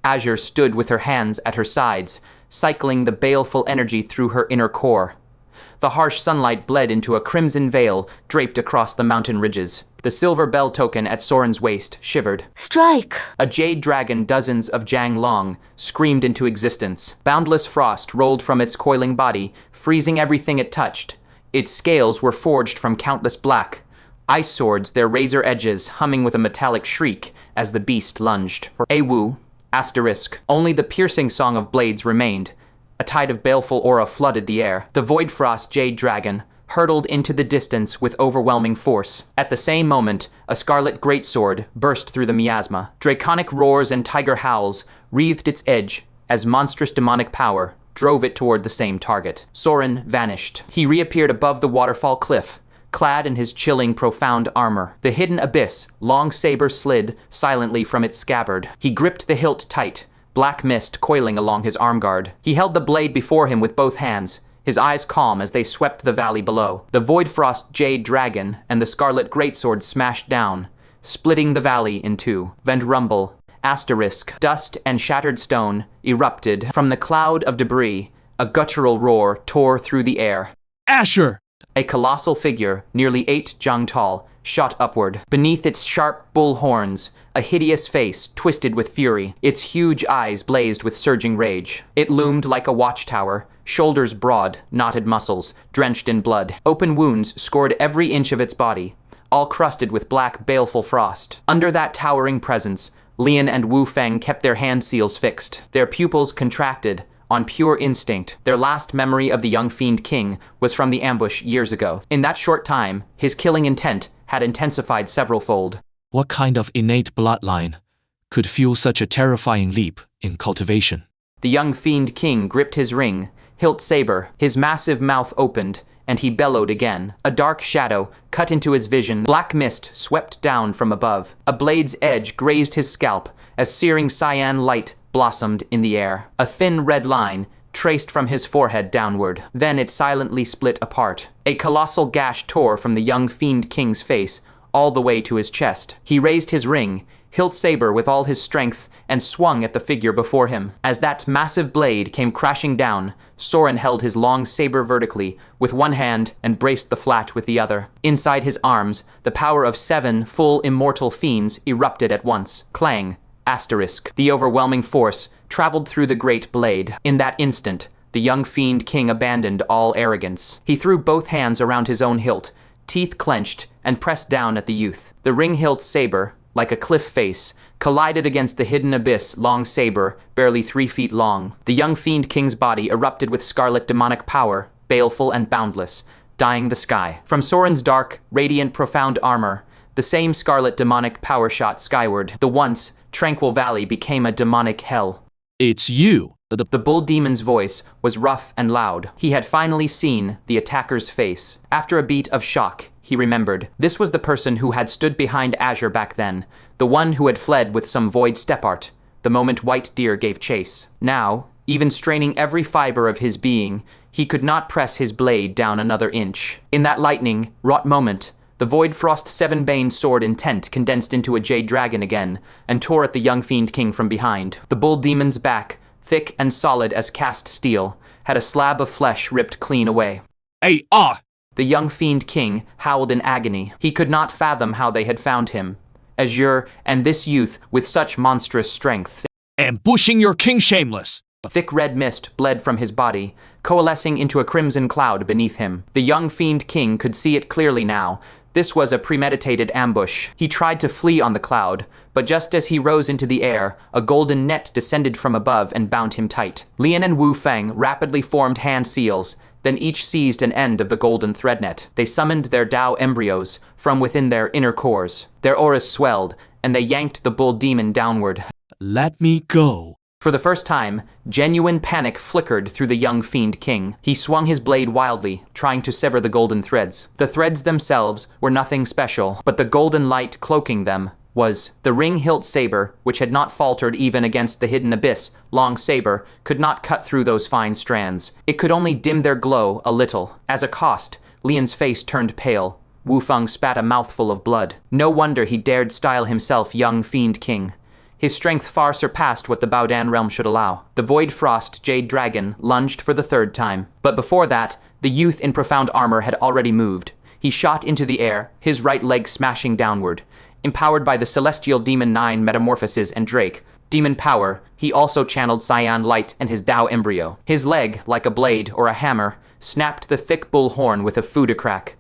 Azure stood with her hands at her sides, cycling the baleful energy through her inner core. The harsh sunlight bled into a crimson veil draped across the mountain ridges. The silver bell token at Soren's waist shivered. Strike! A jade dragon dozens of jang long screamed into existence. Boundless frost rolled from its coiling body, freezing everything it touched. Its scales were forged from countless black ice swords, their razor edges humming with a metallic shriek as the beast lunged. Awu, asterisk, only the piercing song of blades remained. A tide of baleful aura flooded the air. The Void Frost Jade Dragon hurtled into the distance with overwhelming force. At the same moment, a scarlet greatsword burst through the miasma. Draconic roars and tiger howls wreathed its edge as monstrous demonic power drove it toward the same target. Soren vanished. He reappeared above the waterfall cliff, clad in his chilling, profound armor. The hidden abyss, long saber slid silently from its scabbard. He gripped the hilt tight, black mist coiling along his armguard. He held the blade before him with both hands, his eyes calm as they swept the valley below. The Voidfrost Jade Dragon and the Scarlet Greatsword smashed down, splitting the valley in two. Vent rumble, asterisk, dust and shattered stone erupted. From the cloud of debris, a guttural roar tore through the air. Azure! A colossal figure, nearly 8 jang tall, shot upward. Beneath its sharp bull horns, a hideous face twisted with fury. Its huge eyes blazed with surging rage. It loomed like a watchtower, shoulders broad, knotted muscles, drenched in blood. Open wounds scored every inch of its body, all crusted with black, baleful frost. Under that towering presence, Lian and Wu Feng kept their hand seals fixed. Their pupils contracted, on pure instinct. Their last memory of the Young Fiend King was from the ambush years ago. In that short time, his killing intent had intensified several-fold. What kind of innate bloodline could fuel such a terrifying leap in cultivation? The Young Fiend King gripped his ring, hilt saber. His massive mouth opened, and he bellowed again. A dark shadow cut into his vision. Black mist swept down from above. A blade's edge grazed his scalp as searing cyan light blossomed in the air. A thin red line traced from his forehead downward. Then it silently split apart. A colossal gash tore from the Young Fiend King's face all the way to his chest. He raised his ring, hilt saber with all his strength, and swung at the figure before him. As that massive blade came crashing down, Soren held his long saber vertically with one hand and braced the flat with the other. Inside his arms, the power of 7 full immortal fiends erupted at once. Clang. Asterisk. The overwhelming force traveled through the great blade. In that instant, the Young Fiend King abandoned all arrogance. He threw both hands around his own hilt, teeth clenched, and pressed down at the youth. The ring-hilt saber, like a cliff face, collided against the hidden abyss long saber, barely 3 feet long. The Young Fiend King's body erupted with scarlet demonic power, baleful and boundless, dyeing the sky. From Soren's dark, radiant, profound armor, the same scarlet demonic power shot skyward. The once tranquil valley became a demonic hell. It's you! The bull demon's voice was rough and loud. He had finally seen the attacker's face. After a beat of shock, he remembered. This was the person who had stood behind Azure back then, the one who had fled with some void step art, the moment White Deer gave chase. Now, even straining every fiber of his being, he could not press his blade down another inch. In that lightning, wrought moment, the Void Frost 7-Bane sword intent condensed into a jade dragon again, and tore at the Young Fiend King from behind. The bull demon's back, thick and solid as cast steel, had a slab of flesh ripped clean away. The Young Fiend King howled in agony. He could not fathom how they had found him. Azure and this youth with such monstrous strength. Ambushing your king, shameless! Thick red mist bled from his body, coalescing into a crimson cloud beneath him. The Young Fiend King could see it clearly now. This was a premeditated ambush. He tried to flee on the cloud, but just as he rose into the air, a golden net descended from above and bound him tight. Lian and Wu Feng rapidly formed hand seals, then each seized an end of the golden thread net. They summoned their Tao embryos from within their inner cores. Their auras swelled, and they yanked the bull demon downward. Let me go. For the first time, genuine panic flickered through the Young Fiend King. He swung his blade wildly, trying to sever the golden threads. The threads themselves were nothing special, but the golden light cloaking them was. The ring-hilt saber, which had not faltered even against the hidden abyss, long saber, could not cut through those fine strands. It could only dim their glow a little. As a cost, Lian's face turned pale. Wu Feng spat a mouthful of blood. No wonder he dared style himself Young Fiend King. His strength far surpassed what the Baodan realm should allow. The Void Frost Jade Dragon lunged for the third time. But before that, the youth in profound armor had already moved. He shot into the air, his right leg smashing downward. Empowered by the Celestial Demon 9 Metamorphoses and Drake, Demon Power, he also channeled Cyan Light and his Dao Embryo. His leg, like a blade or a hammer, snapped the thick bull horn with a fuda crack.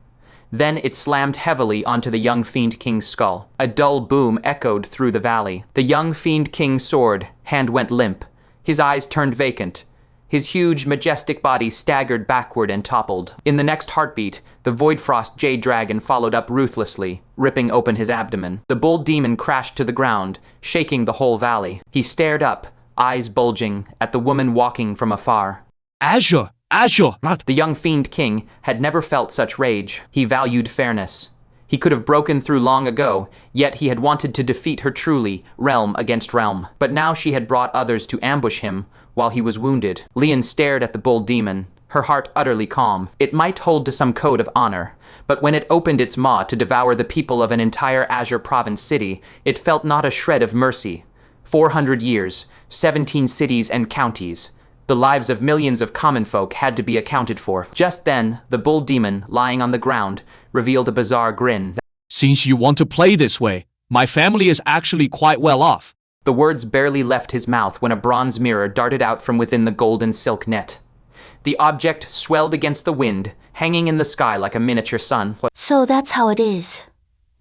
Then it slammed heavily onto the Young Fiend King's skull. A dull boom echoed through the valley. The Young Fiend King's sword hand went limp. His eyes turned vacant. His huge, majestic body staggered backward and toppled. In the next heartbeat, the Voidfrost Jade Dragon followed up ruthlessly, ripping open his abdomen. The bull demon crashed to the ground, shaking the whole valley. He stared up, eyes bulging, at the woman walking from afar. Azure! Azure! The Young Fiend King had never felt such rage. He valued fairness. He could have broken through long ago, yet he had wanted to defeat her truly, realm against realm. But now she had brought others to ambush him while he was wounded. Lian stared at the bull demon, her heart utterly calm. It might hold to some code of honor, but when it opened its maw to devour the people of an entire Azure Province city, it felt not a shred of mercy. 400 years, 17 cities and counties. The lives of millions of common folk had to be accounted for. Just then, the bull demon, lying on the ground, revealed a bizarre grin. Since you want to play this way, my family is actually quite well off. The words barely left his mouth when a bronze mirror darted out from within the golden silk net. The object swelled against the wind, hanging in the sky like a miniature sun. So that's how it is.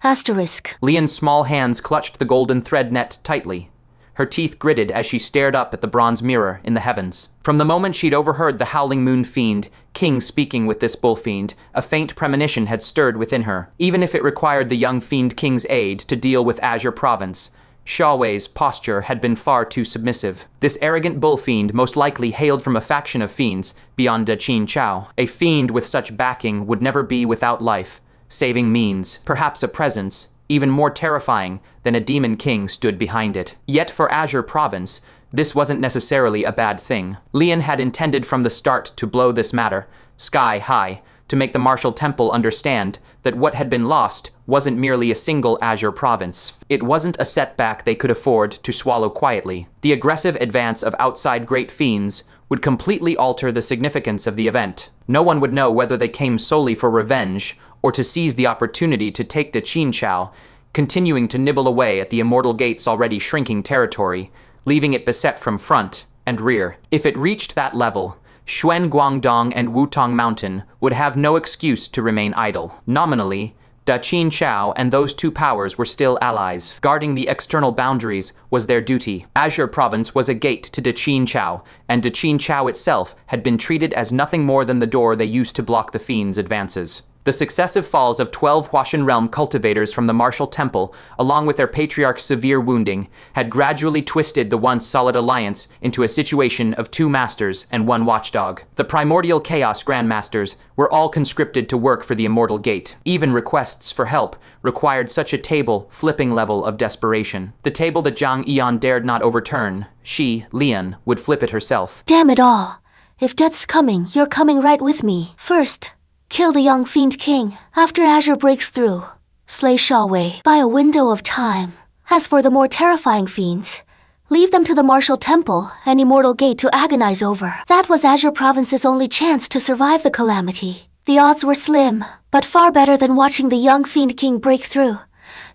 Asterisk. Lian's small hands clutched the golden thread net tightly. Her teeth gritted as she stared up at the bronze mirror in the heavens. From the moment she'd overheard the Howling Moon Fiend King speaking with this bull fiend, a faint premonition had stirred within her. Even if it required the Young Fiend King's aid to deal with Azure Province, Shawwei's posture had been far too submissive. This arrogant bull fiend most likely hailed from a faction of fiends beyond the Chien Chow. A fiend with such backing would never be without life, saving means, perhaps a presence, even more terrifying than a demon king stood behind it. Yet for Azure Province, this wasn't necessarily a bad thing. Lian had intended from the start to blow this matter sky high, to make the martial temple understand that what had been lost wasn't merely a single Azure Province. It wasn't a setback they could afford to swallow quietly. The aggressive advance of outside great fiends would completely alter the significance of the event. No one would know whether they came solely for revenge or to seize the opportunity to take to Chien Chow, continuing to nibble away at the Immortal Gate's already shrinking territory, leaving it beset from front and rear. If it reached that level, Xuan Guangdong and Wutong Mountain would have no excuse to remain idle. Nominally, Da Chien Chow and those two powers were still allies. Guarding the external boundaries was their duty. Azure Province was a gate to Da Chien Chow, and Da Chien Chow itself had been treated as nothing more than the door they used to block the fiends' advances. The successive falls of 12 Huashan Realm cultivators from the martial temple, along with their patriarch's severe wounding, had gradually twisted the once solid alliance into a situation of 2 masters and 1 watchdog. The primordial chaos grandmasters were all conscripted to work for the Immortal Gate. Even requests for help required such a table-flipping level of desperation. The table that Zhang Eon dared not overturn, she, Lian, would flip it herself. Damn it all. If death's coming, you're coming right with me. First, kill the Young Fiend King. After Azure breaks through, slay Shawwei by a window of time. As for the more terrifying fiends, leave them to the Martial Temple and Immortal Gate to agonize over. That was Azure Province's only chance to survive the calamity. The odds were slim, but far better than watching the Young Fiend King break through,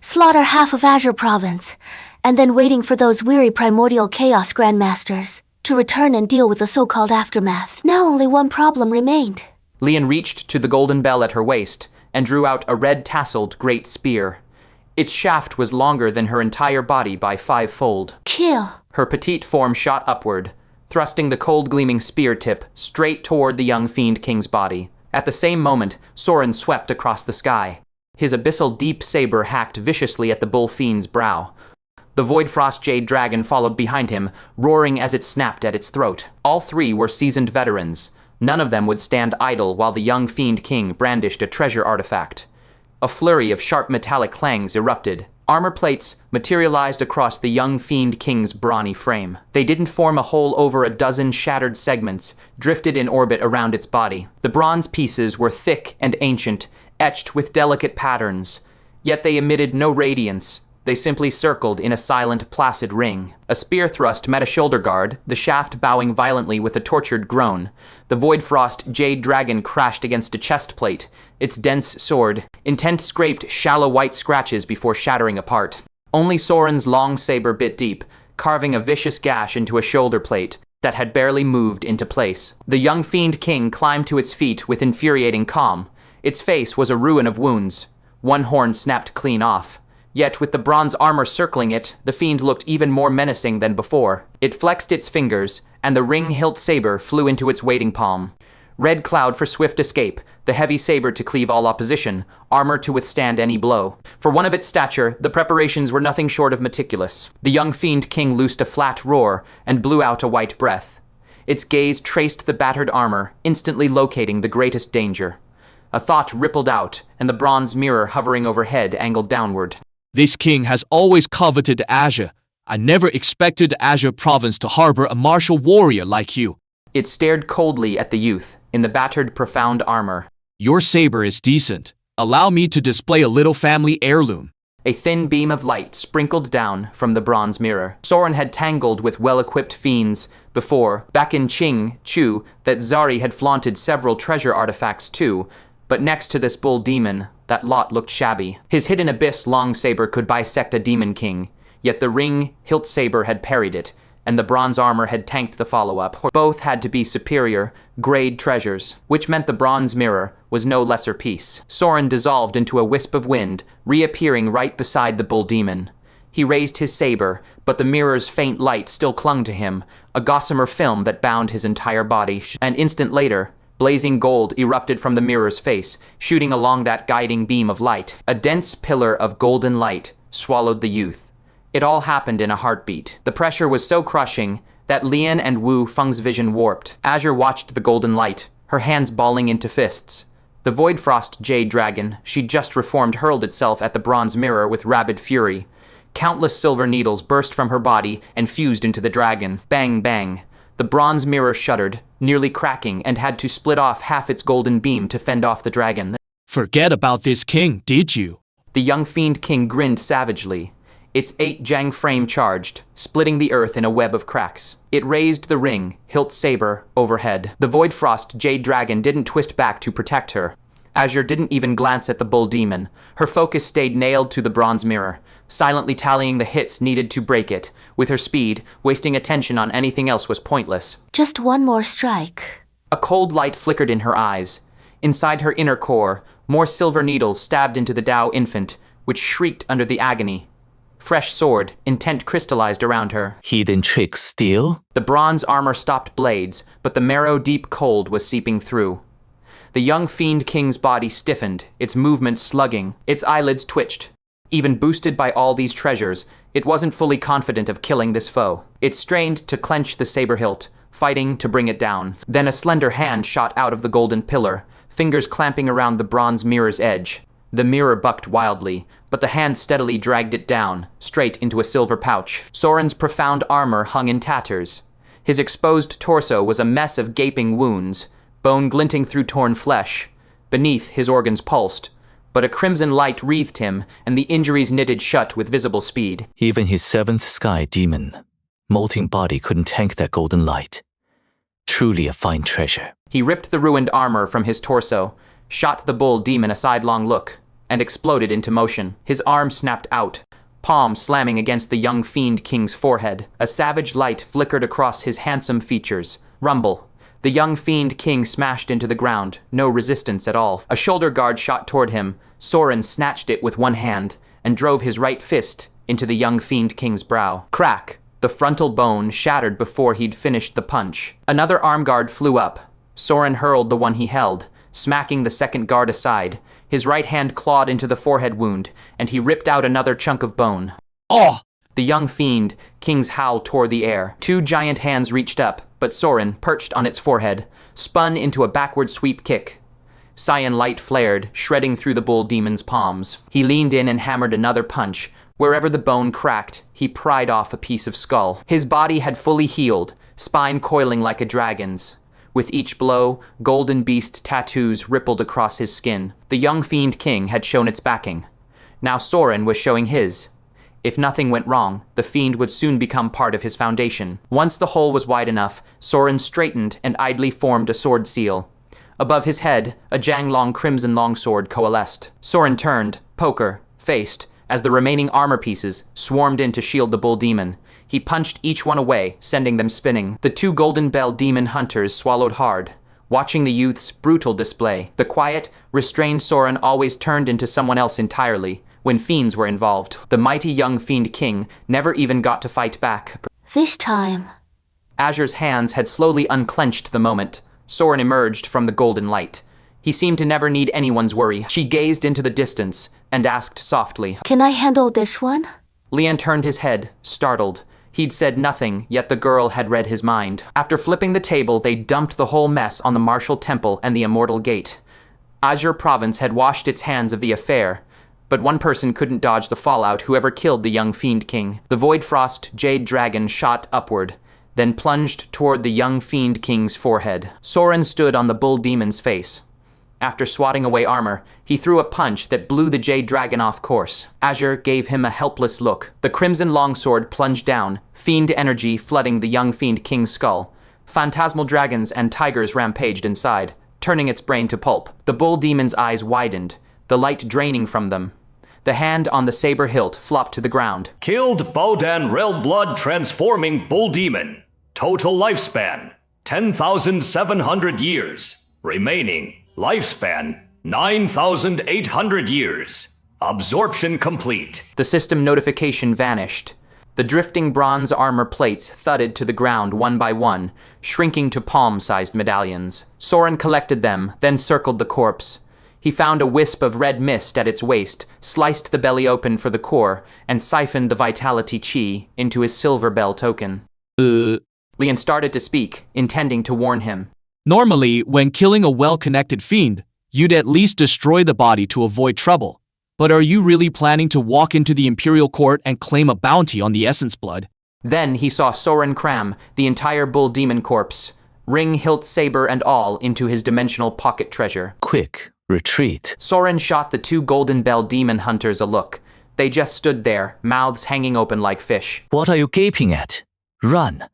slaughter half of Azure Province, and then waiting for those weary primordial chaos grandmasters to return and deal with the so-called aftermath. Now only one problem remained. Lian reached to the golden bell at her waist and drew out a red-tasseled great spear. Its shaft was longer than her entire body by 5-fold. Kill. Her petite form shot upward, thrusting the cold-gleaming spear tip straight toward the Young Fiend King's body. At the same moment, Soren swept across the sky. His abyssal deep saber hacked viciously at the bull fiend's brow. The Void Frost Jade Dragon followed behind him, roaring as it snapped at its throat. All 3 were seasoned veterans. None of them would stand idle while the Young Fiend King brandished a treasure artifact. A flurry of sharp metallic clangs erupted. Armor plates materialized across the Young Fiend King's brawny frame. They didn't form a hole over a dozen shattered segments, drifted in orbit around its body. The bronze pieces were thick and ancient, etched with delicate patterns, yet they emitted no radiance, They simply circled in a silent, placid ring. A spear thrust met a shoulder guard, the shaft bowing violently with a tortured groan. The Void Frost Jade Dragon crashed against a chest plate, its dense sword. Intent scraped shallow white scratches before shattering apart. Only Soren's long saber bit deep, carving a vicious gash into a shoulder plate that had barely moved into place. The Young Fiend King climbed to its feet with infuriating calm. Its face was a ruin of wounds. One horn snapped clean off. Yet with the bronze armor circling it, the fiend looked even more menacing than before. It flexed its fingers, and the ring-hilt saber flew into its waiting palm. Red cloud for swift escape, the heavy saber to cleave all opposition, armor to withstand any blow. For one of its stature, the preparations were nothing short of meticulous. The Young Fiend King loosed a flat roar and blew out a white breath. Its gaze traced the battered armor, instantly locating the greatest danger. A thought rippled out, and the bronze mirror hovering overhead angled downward. This king has always coveted Azure. I never expected the Azure Province to harbor a martial warrior like you. It stared coldly at the youth, in the battered, profound armor. Your saber is decent. Allow me to display a little family heirloom. A thin beam of light sprinkled down from the bronze mirror. Soren had tangled with well-equipped fiends before, back in Chien Chow, that Zari had flaunted several treasure artifacts too, but next to this bull demon, that lot looked shabby. His hidden abyss long saber could bisect a demon king, yet the ring-hilt saber had parried it, and the bronze armor had tanked the follow-up. Both had to be superior, grade treasures, which meant the bronze mirror was no lesser piece. Soren dissolved into a wisp of wind, reappearing right beside the bull demon. He raised his saber, but the mirror's faint light still clung to him, a gossamer film that bound his entire body. An instant later, blazing gold erupted from the mirror's face, shooting along that guiding beam of light. A dense pillar of golden light swallowed the youth. It all happened in a heartbeat. The pressure was so crushing that Lian and Wu Feng's vision warped. Azure watched the golden light, her hands balling into fists. The Void Frost Jade Dragon she'd just reformed hurled itself at the bronze mirror with rabid fury. Countless silver needles burst from her body and fused into the dragon. Bang, bang. The bronze mirror shuddered, nearly cracking, and had to split off half its golden beam to fend off the dragon. Forget about this king, did you? The Young Fiend King grinned savagely. Its 8-jang frame charged, splitting the earth in a web of cracks. It raised the ring-hilt saber overhead. The Void Frost Jade Dragon didn't twist back to protect her. Azure didn't even glance at the bull demon. Her focus stayed nailed to the bronze mirror, silently tallying the hits needed to break it. With her speed, wasting attention on anything else was pointless. Just one more strike. A cold light flickered in her eyes. Inside her inner core, more silver needles stabbed into the Tao infant, which shrieked under the agony. Fresh sword, intent crystallized around her. Hidden tricks still? The bronze armor stopped blades, but the marrow-deep cold was seeping through. The Young Fiend King's body stiffened, its movements slugging, its eyelids twitched. Even boosted by all these treasures, it wasn't fully confident of killing this foe. It strained to clench the saber hilt, fighting to bring it down. Then a slender hand shot out of the golden pillar, fingers clamping around the bronze mirror's edge. The mirror bucked wildly, but the hand steadily dragged it down, straight into a silver pouch. Soren's profound armor hung in tatters. His exposed torso was a mess of gaping wounds, bone glinting through torn flesh. Beneath, his organs pulsed, but a crimson light wreathed him, and the injuries knitted shut with visible speed. Even his seventh sky demon, molting body couldn't tank that golden light. Truly a fine treasure. He ripped the ruined armor from his torso, shot the bull demon a sidelong look, and exploded into motion. His arm snapped out, palm slamming against the Young Fiend King's forehead. A savage light flickered across his handsome features. Rumble. The Young Fiend King smashed into the ground, no resistance at all. A shoulder guard shot toward him. Soren snatched it with one hand and drove his right fist into the Young Fiend King's brow. Crack! The frontal bone shattered before he'd finished the punch. Another arm guard flew up. Soren hurled the one he held, smacking the second guard aside. His right hand clawed into the forehead wound, and he ripped out another chunk of bone. Oh! The Young Fiend King's howl tore the air. Two giant hands reached up, but Soren, perched on its forehead, spun into a backward sweep kick. Cyan light flared, shredding through the bull demon's palms. He leaned in and hammered another punch. Wherever the bone cracked, he pried off a piece of skull. His body had fully healed, spine coiling like a dragon's. With each blow, golden beast tattoos rippled across his skin. The Young Fiend King had shown its backing. Now Soren was showing his. If nothing went wrong, the fiend would soon become part of his foundation. Once the hole was wide enough, Soren straightened and idly formed a sword seal. Above his head, a Jianglong crimson longsword coalesced. Soren turned, poker, faced, as the remaining armor pieces swarmed in to shield the bull demon. He punched each one away, sending them spinning. The two golden bell demon hunters swallowed hard, watching the youth's brutal display. The quiet, restrained Soren always turned into someone else entirely when fiends were involved. The mighty Young Fiend King never even got to fight back. This time, Azure's hands had slowly unclenched the moment Soren emerged from the golden light. He seemed to never need anyone's worry. She gazed into the distance and asked softly, can I handle this one? Lian turned his head, startled. He'd said nothing, yet the girl had read his mind. After flipping the table, they dumped the whole mess on the martial temple and the immortal gate. Azure Province had washed its hands of the affair, but one person couldn't dodge the fallout, whoever killed the Young Fiend King. The Void Frost Jade Dragon shot upward, then plunged toward the Young Fiend King's forehead. Soren stood on the bull demon's face. After swatting away armor, he threw a punch that blew the Jade Dragon off course. Azure gave him a helpless look. The crimson longsword plunged down, fiend energy flooding the Young Fiend King's skull. Phantasmal dragons and tigers rampaged inside, turning its brain to pulp. The bull demon's eyes widened, the light draining from them. The hand on the saber hilt flopped to the ground. Killed Bowdan Real Blood Transforming Bull Demon. Total lifespan 10,700 years. Remaining lifespan 9,800 years. Absorption complete. The system notification vanished. The drifting bronze armor plates thudded to the ground one by one, shrinking to palm-sized medallions. Soren collected them, then circled the corpse. He found a wisp of red mist at its waist, sliced the belly open for the core, and siphoned the vitality chi into his silver bell token. Lian started to speak, intending to warn him. Normally, when killing a well-connected fiend, you'd at least destroy the body to avoid trouble. But are you really planning to walk into the Imperial Court and claim a bounty on the Essence Blood? Then he saw Soren cram the entire bull demon corpse, ring, hilt, saber, and all into his dimensional pocket treasure. Quick, retreat. Soren shot the two golden bell demon hunters a look. They just stood there, mouths hanging open like fish. What are you gaping at? Run.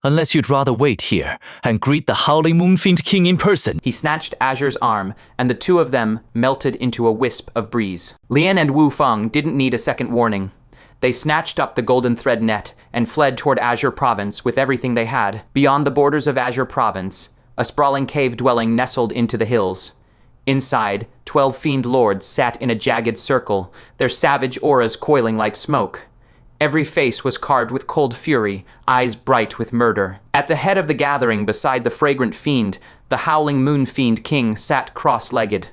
Unless you'd rather wait here and greet the Howling Moon Fiend King in person. He snatched Azure's arm, and the two of them melted into a wisp of breeze. Lian and Wu Feng didn't need a second warning. They snatched up the golden thread net and fled toward Azure Province with everything they had. Beyond the borders of Azure Province, a sprawling cave dwelling nestled into the hills. Inside, 12 fiend lords sat in a jagged circle, their savage auras coiling like smoke. Every face was carved with cold fury, eyes bright with murder. At the head of the gathering, beside the fragrant fiend, the Howling Moon Fiend King sat cross-legged.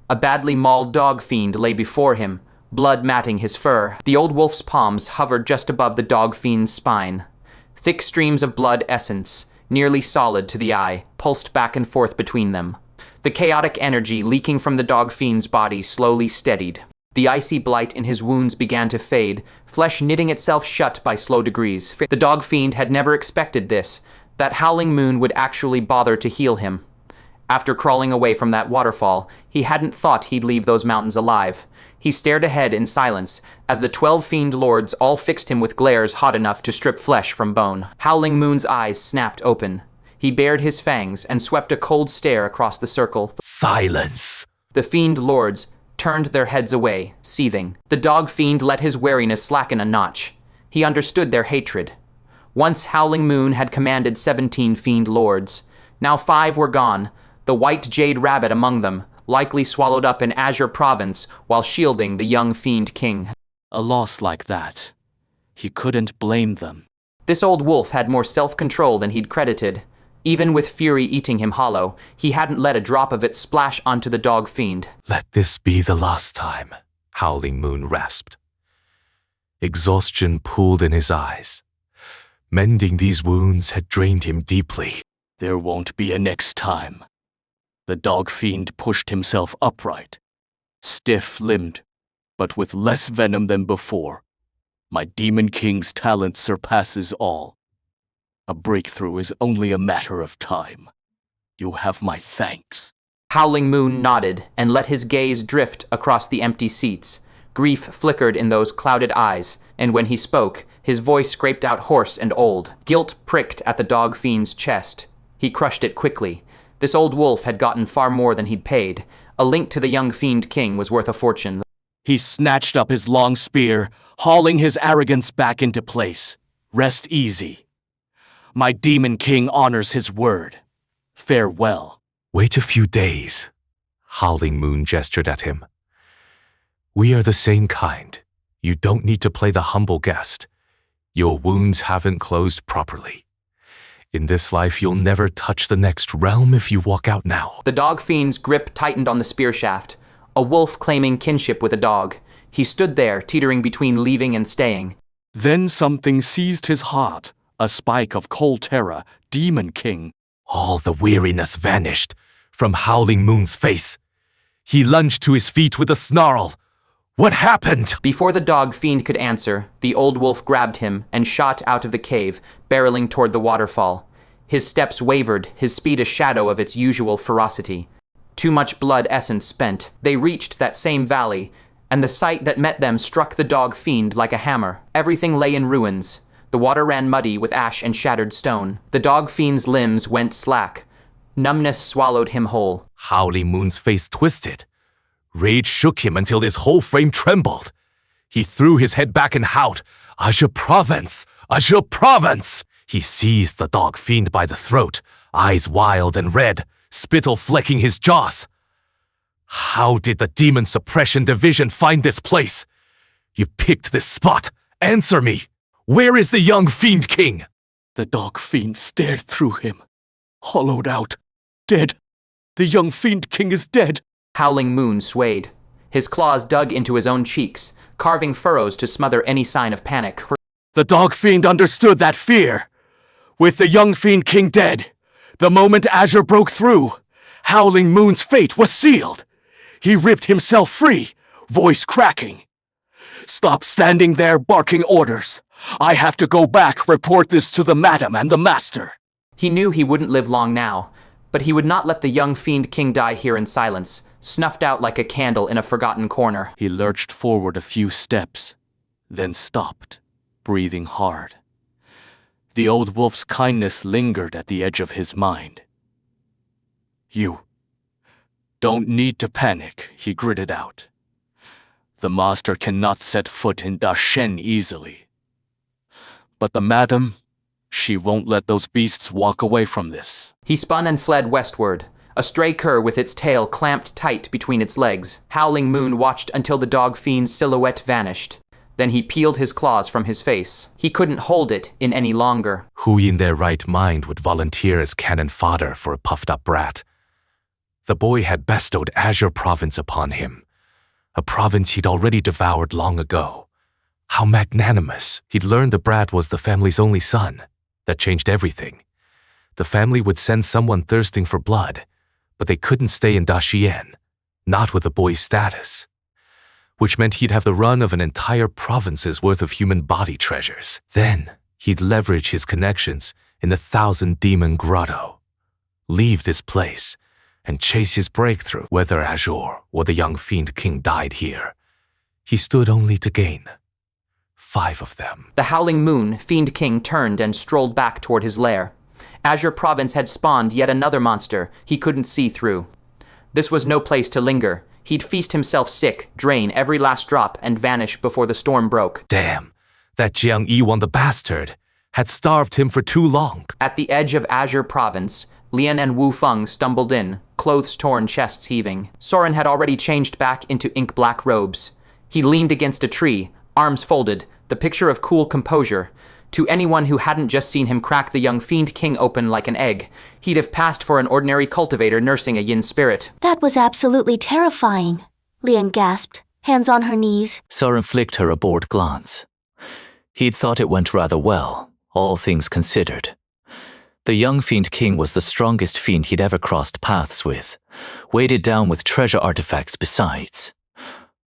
A badly mauled dog fiend lay before him, blood matting his fur. The old wolf's palms hovered just above the dog fiend's spine. Thick streams of blood essence, nearly solid to the eye, pulsed back and forth between them. The chaotic energy leaking from the dog fiend's body slowly steadied. The icy blight in his wounds began to fade, flesh knitting itself shut by slow degrees. The dog fiend had never expected this, that Howling Moon would actually bother to heal him. After crawling away from that waterfall, he hadn't thought he'd leave those mountains alive. He stared ahead in silence, as the 12 fiend lords all fixed him with glares hot enough to strip flesh from bone. Howling Moon's eyes snapped open. He bared his fangs and swept a cold stare across the circle. Silence. The fiend lords turned their heads away, seething. The dog fiend let his wariness slacken a notch. He understood their hatred. Once Howling Moon had commanded 17 fiend lords. Now 5 were gone, the white jade rabbit among them, likely swallowed up in Azure Province while shielding the Young Fiend King. A loss like that, he couldn't blame them. This old wolf had more self-control than he'd credited. Even with fury eating him hollow, he hadn't let a drop of it splash onto the dog fiend. Let this be the last time, Howling Moon rasped. Exhaustion pooled in his eyes. Mending these wounds had drained him deeply. There won't be a next time. The dog fiend pushed himself upright, stiff-limbed, but with less venom than before. My Demon King's talent surpasses all. A breakthrough is only a matter of time. You have my thanks. Howling Moon nodded and let his gaze drift across the empty seats. Grief flickered in those clouded eyes, and when he spoke, his voice scraped out hoarse and old. Guilt pricked at the dog fiend's chest. He crushed it quickly. This old wolf had gotten far more than he'd paid. A link to the Young Fiend King was worth a fortune. He snatched up his long spear, hauling his arrogance back into place. Rest easy. My Demon King honors his word. Farewell. Wait a few days. Howling Moon gestured at him. We are the same kind. You don't need to play the humble guest. Your wounds haven't closed properly. In this life, you'll never touch the next realm if you walk out now. The dog fiend's grip tightened on the spear shaft. A wolf claiming kinship with a dog. He stood there, teetering between leaving and staying. Then something seized his heart. A spike of cold terror, Demon King. All the weariness vanished from Howling Moon's face. He lunged to his feet with a snarl. What happened? Before the dog fiend could answer, the old wolf grabbed him and shot out of the cave, barreling toward the waterfall. His steps wavered, his speed a shadow of its usual ferocity. Too much blood essence spent, they reached that same valley, and the sight that met them struck the dog fiend like a hammer. Everything lay in ruins. The water ran muddy with ash and shattered stone. The dog fiend's limbs went slack. Numbness swallowed him whole. Howling Moon's face twisted. Rage shook him until his whole frame trembled. He threw his head back and howled, Azure Province! Azure Province! He seized the dog fiend by the throat, eyes wild and red, spittle flecking his jaws. How did the Demon Suppression Division find this place? You picked this spot. Answer me. Where is the Young Fiend King? The dog fiend stared through him, hollowed out, dead. The Young Fiend King is dead. Howling Moon swayed. His claws dug into his own cheeks, carving furrows to smother any sign of panic. The dog fiend understood that fear. With the Young Fiend King dead, the moment Azure broke through, Howling Moon's fate was sealed. He ripped himself free, voice cracking. Stop standing there barking orders. I have to go back, report this to the Madam and the Master. He knew he wouldn't live long now, but he would not let the Young Fiend King die here in silence, snuffed out like a candle in a forgotten corner. He lurched forward a few steps, then stopped, breathing hard. The old wolf's kindness lingered at the edge of his mind. You don't need to panic, he gritted out. The master cannot set foot in Dashen easily. But the madam, she won't let those beasts walk away from this. He spun and fled westward, a stray cur with its tail clamped tight between its legs. Howling Moon watched until the dog fiend's silhouette vanished. Then he peeled his claws from his face. He couldn't hold it in any longer. Who in their right mind would volunteer as cannon fodder for a puffed-up brat? The boy had bestowed Azure Province upon him, a province he'd already devoured long ago. How magnanimous. He'd learned the brat was the family's only son. That changed everything. The family would send someone thirsting for blood, but they couldn't stay in Dashien, not with the boy's status. Which meant he'd have the run of an entire province's worth of human body treasures. Then, he'd leverage his connections in the 1,000 Demon Grotto, leave this place, and chase his breakthrough. Whether Azure or the Young Fiend King died here, he stood only to gain. 5 of them. The Howling Moon Fiend King turned and strolled back toward his lair. Azure Province had spawned yet another monster he couldn't see through. This was no place to linger. He'd feast himself sick, drain every last drop, and vanish before the storm broke. Damn, that Jiang Yiwan the bastard had starved him for too long. At the edge of Azure Province, Lian and Wu Feng stumbled in, clothes torn, chests heaving. Soren had already changed back into ink-black robes. He leaned against a tree, arms folded, the picture of cool composure. To anyone who hadn't just seen him crack the Young Fiend King open like an egg, he'd have passed for an ordinary cultivator nursing a yin spirit. That was absolutely terrifying, Lian gasped, hands on her knees. Soren flicked her a bored glance. He'd thought it went rather well, all things considered. The Young Fiend King was the strongest fiend he'd ever crossed paths with, weighted down with treasure artifacts besides.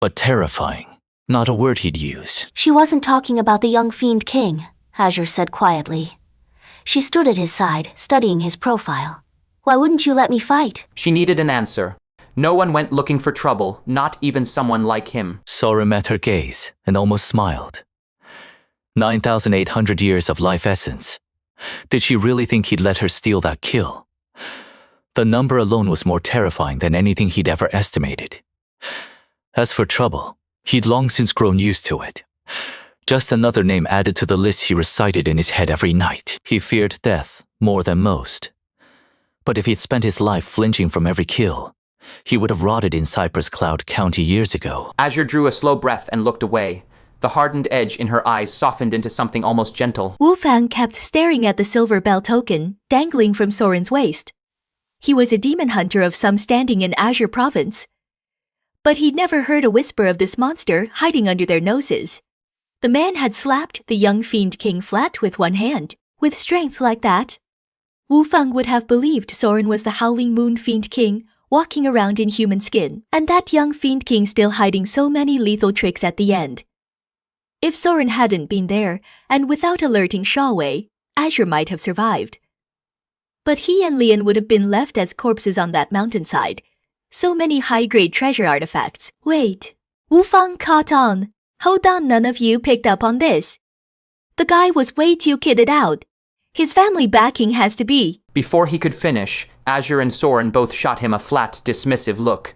But terrifying, not a word he'd use. She wasn't talking about the Young Fiend King, Azure said quietly. She stood at his side, studying his profile. Why wouldn't you let me fight? She needed an answer. No one went looking for trouble, not even someone like him. Soren met her gaze and almost smiled. 9,800 years of life essence. Did she really think he'd let her steal that kill? The number alone was more terrifying than anything he'd ever estimated. As for trouble, he'd long since grown used to it. Just another name added to the list he recited in his head every night. He feared death more than most. But if he'd spent his life flinching from every kill, he would have rotted in Cypress Cloud County years ago. Azure drew a slow breath and looked away. The hardened edge in her eyes softened into something almost gentle. Wu Fang kept staring at the silver bell token dangling from Soren's waist. He was a demon hunter of some standing in Azure Province. But he'd never heard a whisper of this monster hiding under their noses. The man had slapped the Young Fiend King flat with one hand. With strength like that, Wu Fang would have believed Soren was the Howling Moon Fiend King walking around in human skin, and that Young Fiend King still hiding so many lethal tricks at the end. If Soren hadn't been there, and without alerting Shawwei, Azure might have survived. But he and Lian would have been left as corpses on that mountainside. So many high-grade treasure artifacts. Wait, Wu Fang caught on. Hold on, none of you picked up on this. The guy was way too kitted out. His family backing has to be. Before he could finish, Azure and Soren both shot him a flat, dismissive look.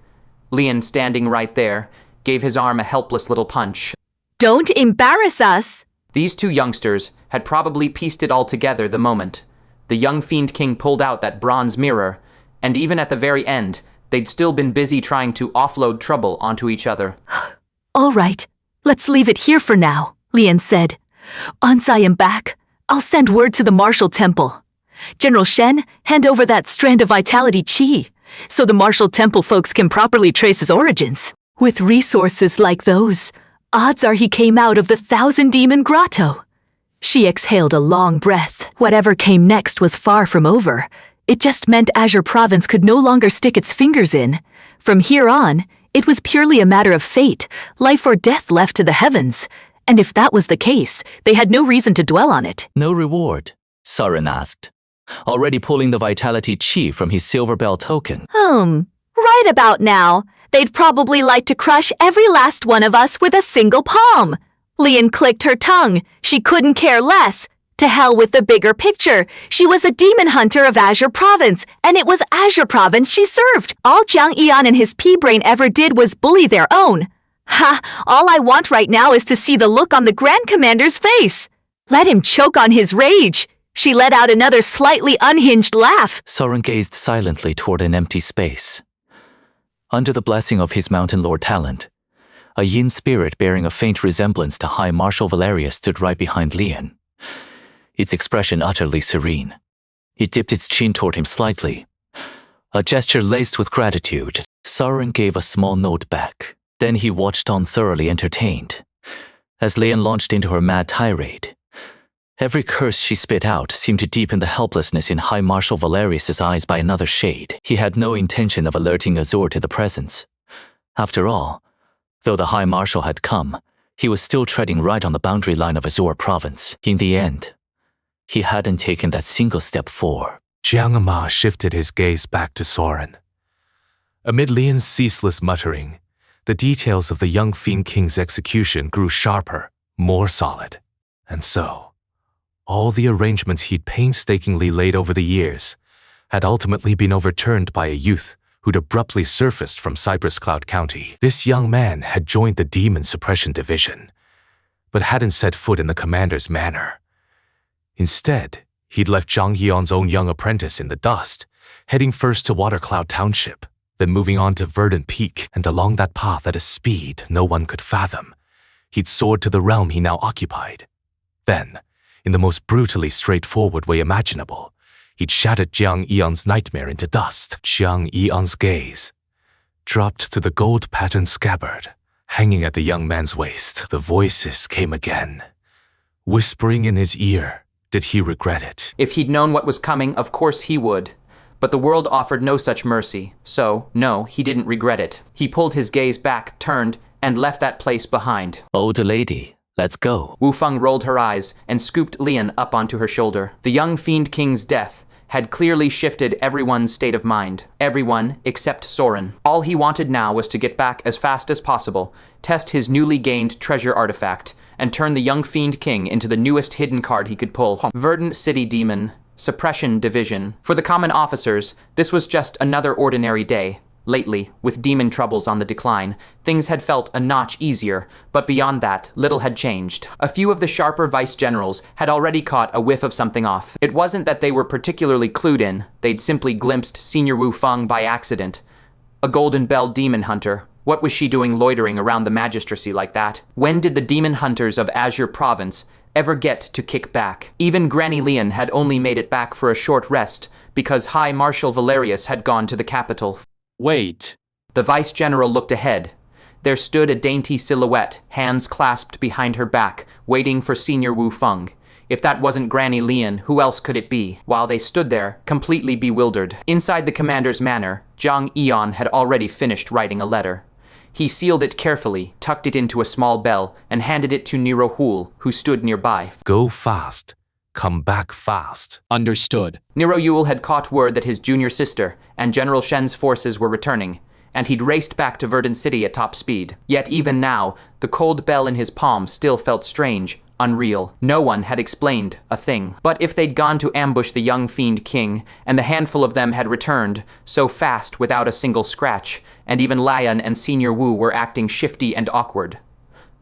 Lian, standing right there, gave his arm a helpless little punch. Don't embarrass us! These two youngsters had probably pieced it all together the moment. The Young Fiend King pulled out that bronze mirror, and even at the very end, they'd still been busy trying to offload trouble onto each other. All right, let's leave it here for now, Lian said. Once I am back, I'll send word to the Martial Temple. General Shen, hand over that strand of Vitality Chi, so the Martial Temple folks can properly trace his origins. With resources like those, odds are he came out of the 1,000-demon grotto. She exhaled a long breath. Whatever came next was far from over. It just meant Azure Province could no longer stick its fingers in. From here on, it was purely a matter of fate, life or death left to the heavens. And if that was the case, they had no reason to dwell on it. No reward? Soren asked, already pulling the Vitality Chi from his silver bell token. Right about now, they'd probably like to crush every last one of us with a single palm. Lian clicked her tongue. She couldn't care less. To hell with the bigger picture. She was a demon hunter of Azure Province, and it was Azure Province she served. All Jiang Yian and his pea-brain ever did was bully their own. Ha! All I want right now is to see the look on the Grand Commander's face. Let him choke on his rage. She let out another slightly unhinged laugh. Soren gazed silently toward an empty space. Under the blessing of his Mountain Lord talent, a yin spirit bearing a faint resemblance to High Marshal Valeria stood right behind Lian, its expression utterly serene. It dipped its chin toward him slightly, a gesture laced with gratitude. Soren gave a small nod back. Then he watched on, thoroughly entertained, as Lian launched into her mad tirade. Every curse she spit out seemed to deepen the helplessness in High Marshal Valerius's eyes by another shade. He had no intention of alerting Azure to the presence. After all, though the High Marshal had come, he was still treading right on the boundary line of Azure Province. In the end, he hadn't taken that single step forward. Jiang Ma shifted his gaze back to Soren. Amid Lian's ceaseless muttering, the details of the Young Fiend King's execution grew sharper, more solid. And so, all the arrangements he'd painstakingly laid over the years had ultimately been overturned by a youth who'd abruptly surfaced from Cypress Cloud County. This young man had joined the Demon Suppression Division, but hadn't set foot in the commander's manor. Instead, he'd left Zhang Yian's own young apprentice in the dust, heading first to Watercloud Township, then moving on to Verdant Peak, and along that path at a speed no one could fathom, he'd soared to the realm he now occupied. Then, in the most brutally straightforward way imaginable, he'd shattered Jiang Yian's nightmare into dust. Jiang Yian's gaze dropped to the gold-patterned scabbard hanging at the young man's waist. The voices came again, whispering in his ear. Did he regret it? If he'd known what was coming, of course he would. But the world offered no such mercy, so, no, he didn't regret it. He pulled his gaze back, turned, and left that place behind. Old lady, let's go. Wu Feng rolled her eyes and scooped Lian up onto her shoulder. The Young Fiend King's death had clearly shifted everyone's state of mind. Everyone except Soren. All he wanted now was to get back as fast as possible, test his newly gained treasure artifact, and turn the Young Fiend King into the newest hidden card he could pull. Verdant City Demon. Suppression Division. For the common officers, this was just another ordinary day. Lately, with demon troubles on the decline, things had felt a notch easier, but beyond that, little had changed. A few of the sharper vice-generals had already caught a whiff of something off. It wasn't that they were particularly clued in, they'd simply glimpsed Senior Wu Feng by accident. A Golden Bell demon hunter. What was she doing loitering around the magistracy like that? When did the demon hunters of Azure Province ever get to kick back? Even Granny Lian had only made it back for a short rest, because High Marshal Valerius had gone to the capital. Wait. The vice-general looked ahead. There stood a dainty silhouette, hands clasped behind her back, waiting for Senior Wu Feng. If that wasn't Granny Lian, who else could it be? While they stood there, completely bewildered. Inside the commander's manor, Zhang Yian had already finished writing a letter. He sealed it carefully, tucked it into a small bell, and handed it to Nero Hul, who stood nearby. Go fast. Come back fast. Understood. Nero Yule had caught word that his junior sister and General Shen's forces were returning, and he'd raced back to Verdant City at top speed. Yet even now, the cold bell in his palm still felt strange, unreal. No one had explained a thing. But if they'd gone to ambush the Young Fiend King, and the handful of them had returned, so fast without a single scratch, and even Lian and Senior Wu were acting shifty and awkward,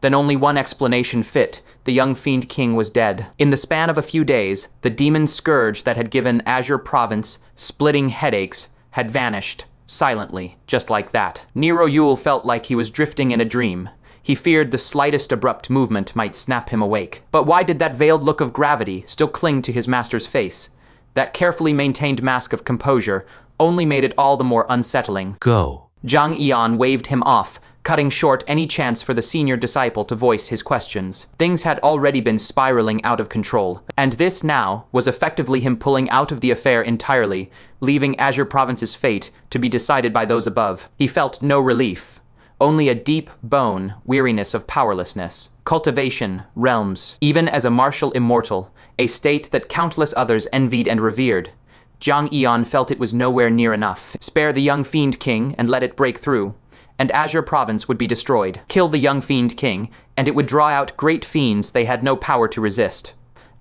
then only one explanation fit. The Young Fiend King was dead. In the span of a few days, the demon scourge that had given Azure Province splitting headaches had vanished, silently, just like that. Nero Yule felt like he was drifting in a dream. He feared the slightest abrupt movement might snap him awake. But why did that veiled look of gravity still cling to his master's face? That carefully maintained mask of composure only made it all the more unsettling. Go. Zhang Yian waved him off, cutting short any chance for the senior disciple to voice his questions. Things had already been spiraling out of control, and this now was effectively him pulling out of the affair entirely, leaving Azure Province's fate to be decided by those above. He felt no relief, only a deep bone weariness of powerlessness. Cultivation, realms, even as a martial immortal, a state that countless others envied and revered, Zhang Yian felt it was nowhere near enough. Spare the Young Fiend King and let it break through, and Azure Province would be destroyed. Kill the Young Fiend King, and it would draw out great fiends they had no power to resist.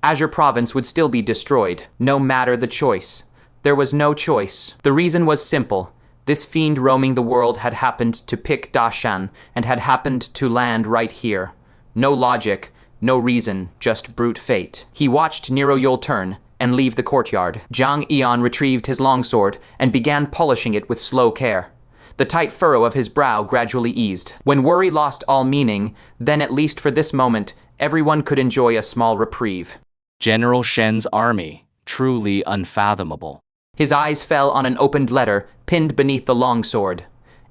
Azure Province would still be destroyed, no matter the choice. There was no choice. The reason was simple. This fiend roaming the world had happened to pick Dashan, and had happened to land right here. No logic, no reason, just brute fate. He watched Nero Yule turn and leave the courtyard. Zhang Yian retrieved his longsword and began polishing it with slow care. The tight furrow of his brow gradually eased. When worry lost all meaning, then at least for this moment, everyone could enjoy a small reprieve. General Shen's army, truly unfathomable. His eyes fell on an opened letter pinned beneath the longsword.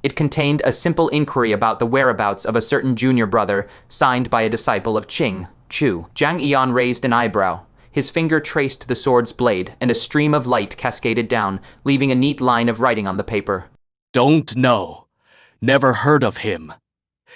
It contained a simple inquiry about the whereabouts of a certain junior brother, signed by a disciple of Chien Chow. Zhang Yian raised an eyebrow. His finger traced the sword's blade, and a stream of light cascaded down, leaving a neat line of writing on the paper. Don't know. Never heard of him.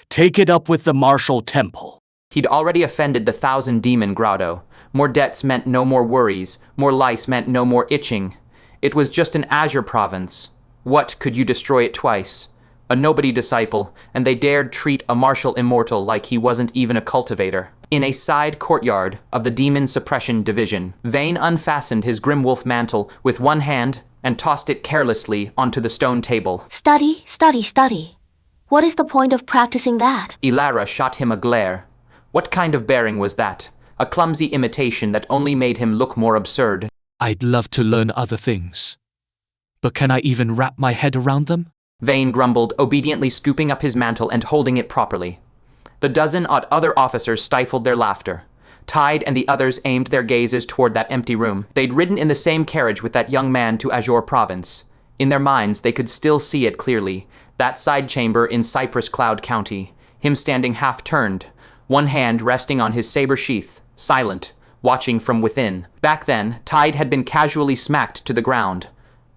Take it up with the Martial Temple. He'd already offended the 1,000-demon grotto. More debts meant no more worries. More lice meant no more itching. It was just an Azure Province. What could you destroy it twice? A nobody disciple, and they dared treat a martial immortal like he wasn't even a cultivator. In a side courtyard of the Demon Suppression Division, Vane unfastened his Grimwolf mantle with one hand and tossed it carelessly onto the stone table. Study, study, study. What is the point of practicing that? Ilara shot him a glare. What kind of bearing was that? A clumsy imitation that only made him look more absurd. I'd love to learn other things. But can I even wrap my head around them? Vane grumbled, obediently scooping up his mantle and holding it properly. The dozen odd other officers stifled their laughter. Tide and the others aimed their gazes toward that empty room. They'd ridden in the same carriage with that young man to Azure Province. In their minds, they could still see it clearly. That side chamber in Cypress Cloud County. Him standing half-turned, one hand resting on his saber sheath, silent, watching from within. Back then, Tide had been casually smacked to the ground.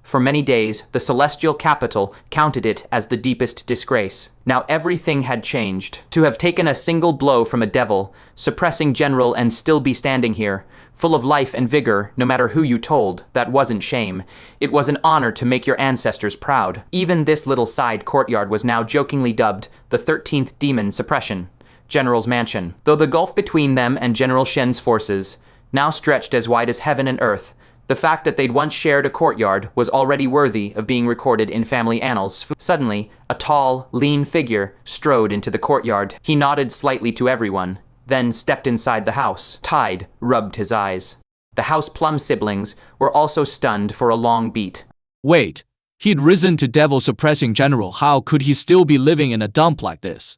For many days, the celestial capital counted it as the deepest disgrace. Now everything had changed. To have taken a single blow from a devil, suppressing general and still be standing here, full of life and vigor, no matter who you told, that wasn't shame. It was an honor to make your ancestors proud. Even this little side courtyard was now jokingly dubbed the 13th Demon Suppression, General's Mansion. Though the gulf between them and General Shen's forces now stretched as wide as heaven and earth, the fact that they'd once shared a courtyard was already worthy of being recorded in family annals. Suddenly, a tall, lean figure strode into the courtyard. He nodded slightly to everyone, then stepped inside the house. Tide rubbed his eyes. The House Plum siblings were also stunned for a long beat. Wait, he'd risen to devil-suppressing general. How could he still be living in a dump like this?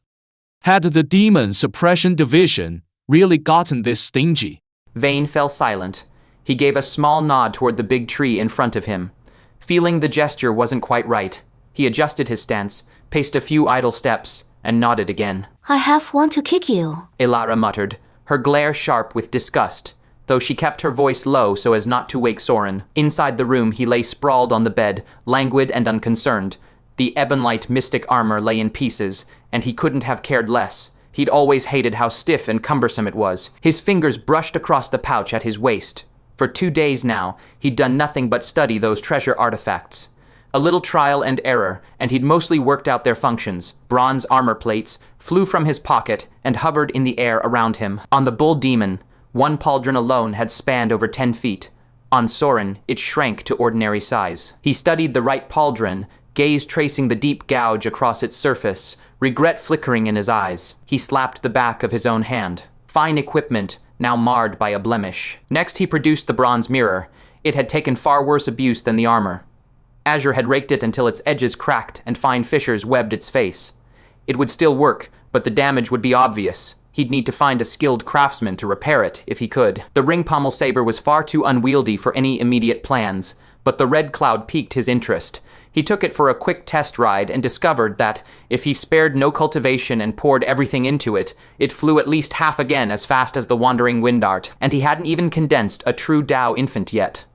Had the Demon Suppression Division really gotten this stingy? Vane fell silent. He gave a small nod toward the big tree in front of him. Feeling the gesture wasn't quite right, he adjusted his stance, paced a few idle steps, and nodded again. I half want to kick you, Elara muttered, her glare sharp with disgust, though she kept her voice low so as not to wake Soren. Inside the room he lay sprawled on the bed, languid and unconcerned. The ebonlight mystic armor lay in pieces, and he couldn't have cared less. He'd always hated how stiff and cumbersome it was. His fingers brushed across the pouch at his waist. For 2 days now, he'd done nothing but study those treasure artifacts. A little trial and error, and he'd mostly worked out their functions. Bronze armor plates flew from his pocket and hovered in the air around him. On the bull demon, one pauldron alone had spanned over 10 feet. On Soren, it shrank to ordinary size. He studied the right pauldron, gaze tracing the deep gouge across its surface, regret flickering in his eyes. He slapped the back of his own hand. Fine equipment, now marred by a blemish. Next he produced the bronze mirror. It had taken far worse abuse than the armor. Azure had raked it until its edges cracked and fine fissures webbed its face. It would still work, but the damage would be obvious. He'd need to find a skilled craftsman to repair it, if he could. The ring pommel saber was far too unwieldy for any immediate plans, but the red cloud piqued his interest. He took it for a quick test ride and discovered that, if he spared no cultivation and poured everything into it, it flew at least half again as fast as the wandering wind art, and he hadn't even condensed a true Dao infant yet.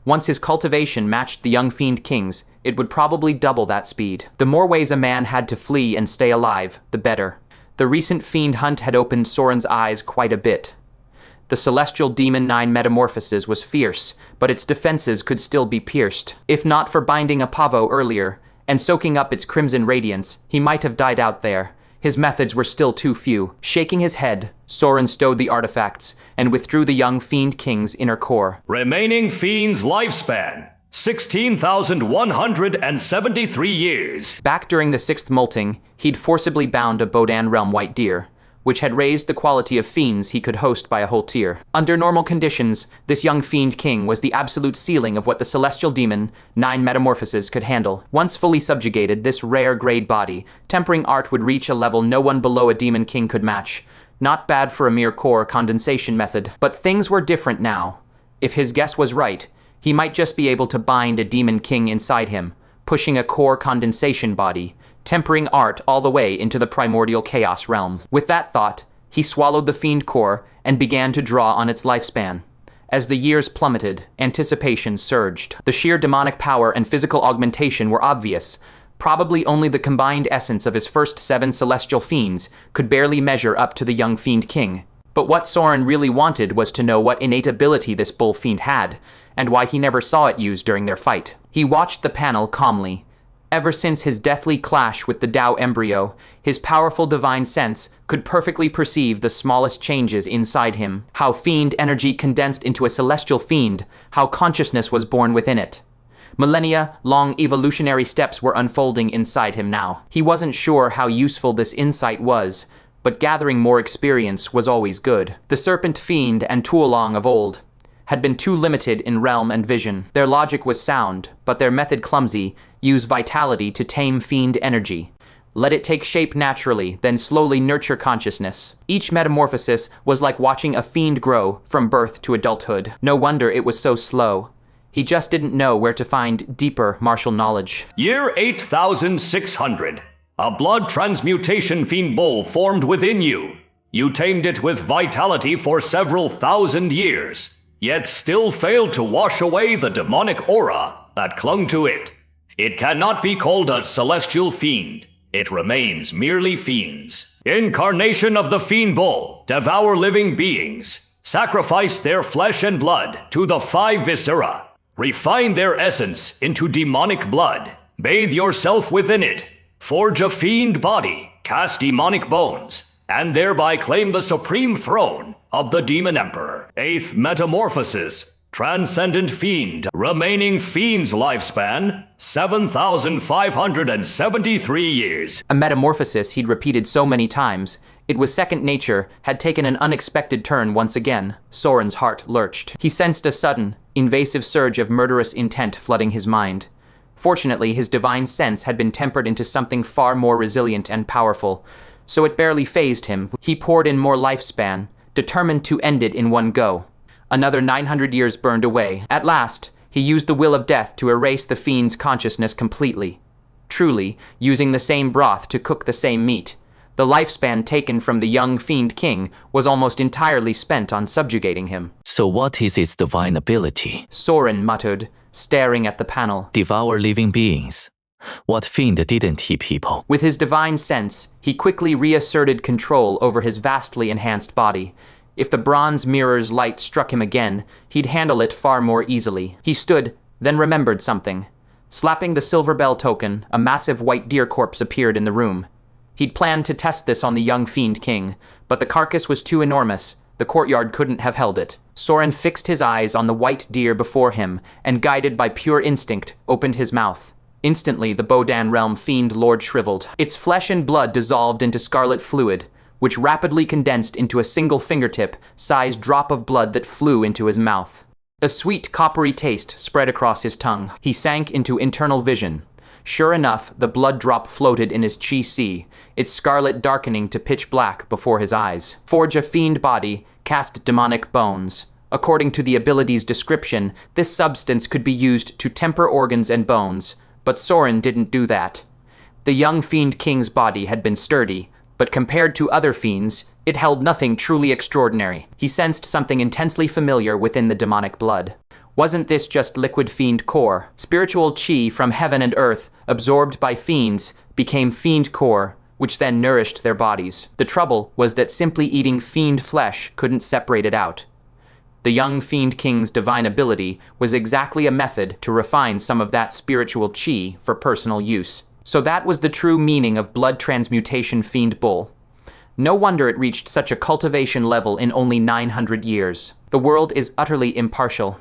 Once his cultivation matched the Young Fiend King's, it would probably double that speed. The more ways a man had to flee and stay alive, the better. The recent fiend hunt had opened Soren's eyes quite a bit. The celestial demon 9 metamorphosis was fierce, but its defenses could still be pierced. If not for binding a pavo earlier, and soaking up its crimson radiance, he might have died out there. His methods were still too few. Shaking his head, Soren stowed the artifacts, and withdrew the Young Fiend King's inner core. Remaining Fiend's lifespan, 16,173 years. Back during the 6th molting, he'd forcibly bound a Bodan realm white deer, which had raised the quality of fiends he could host by a whole tier. Under normal conditions, this Young Fiend King was the absolute ceiling of what the celestial demon 9 metamorphoses could handle. Once fully subjugated, this rare grade body, tempering art would reach a level no one below a demon king could match. Not bad for a mere core condensation method. But things were different now. If his guess was right, he might just be able to bind a demon king inside him, pushing a core condensation body, tempering art all the way into the primordial chaos realm. With that thought, he swallowed the fiend core and began to draw on its lifespan. As the years plummeted, anticipation surged. The sheer demonic power and physical augmentation were obvious. Probably only the combined essence of his first 7 celestial fiends could barely measure up to the Young Fiend King. But what Soren really wanted was to know what innate ability this bull fiend had, and why he never saw it used during their fight. He watched the panel calmly. Ever since his deathly clash with the Dao embryo, his powerful divine sense could perfectly perceive the smallest changes inside him. How fiend energy condensed into a celestial fiend, how consciousness was born within it. Millennia-long evolutionary steps were unfolding inside him now. He wasn't sure how useful this insight was, but gathering more experience was always good. The serpent fiend and Tuolong of old had been too limited in realm and vision. Their logic was sound, but their method clumsy. Use vitality to tame fiend energy. Let it take shape naturally, then slowly nurture consciousness. Each metamorphosis was like watching a fiend grow from birth to adulthood. No wonder it was so slow. He just didn't know where to find deeper martial knowledge. Year 8600. A blood transmutation fiend bull formed within you. You tamed it with vitality for several thousand years, yet still failed to wash away the demonic aura that clung to it. It cannot be called a celestial fiend. It remains merely fiends. Incarnation of the Fiend Bull, devour living beings. Sacrifice their flesh and blood to the 5 viscera. Refine their essence into demonic blood. Bathe yourself within it. Forge a fiend body. Cast demonic bones. And thereby claim the supreme throne of the Demon Emperor. 8th Metamorphosis. Transcendent Fiend. Remaining Fiend's lifespan, 7,573 years. A metamorphosis he'd repeated so many times, it was second nature, had taken an unexpected turn once again. Soren's heart lurched. He sensed a sudden, invasive surge of murderous intent flooding his mind. Fortunately, his divine sense had been tempered into something far more resilient and powerful, so it barely fazed him. He poured in more lifespan, determined to end it in one go. Another 900 years burned away. At last, he used the will of death to erase the fiend's consciousness completely. Truly, using the same broth to cook the same meat, the lifespan taken from the Young Fiend King was almost entirely spent on subjugating him. So what is its divine ability? Soren muttered, staring at the panel. Devour living beings. What fiend didn't he, people? With his divine sense, he quickly reasserted control over his vastly enhanced body. If the bronze mirror's light struck him again, he'd handle it far more easily. He stood, then remembered something. Slapping the silver bell token, a massive white deer corpse appeared in the room. He'd planned to test this on the Young Fiend King, but the carcass was too enormous. The courtyard couldn't have held it. Soren fixed his eyes on the white deer before him, and guided by pure instinct, opened his mouth. Instantly, the Bodan realm fiend lord shriveled. Its flesh and blood dissolved into scarlet fluid, which rapidly condensed into a single fingertip-sized drop of blood that flew into his mouth. A sweet, coppery taste spread across his tongue. He sank into internal vision. Sure enough, the blood drop floated in his chi sea, its scarlet darkening to pitch black before his eyes. Forge a fiend body, cast demonic bones. According to the ability's description, this substance could be used to temper organs and bones, but Soren didn't do that. The Young Fiend King's body had been sturdy, but compared to other fiends, it held nothing truly extraordinary. He sensed something intensely familiar within the demonic blood. Wasn't this just liquid fiend core? Spiritual chi from heaven and earth, absorbed by fiends, became fiend core, which then nourished their bodies. The trouble was that simply eating fiend flesh couldn't separate it out. The Young Fiend King's divine ability was exactly a method to refine some of that spiritual chi for personal use. So that was the true meaning of blood transmutation Fiend Bull. No wonder it reached such a cultivation level in only 900 years. The world is utterly impartial.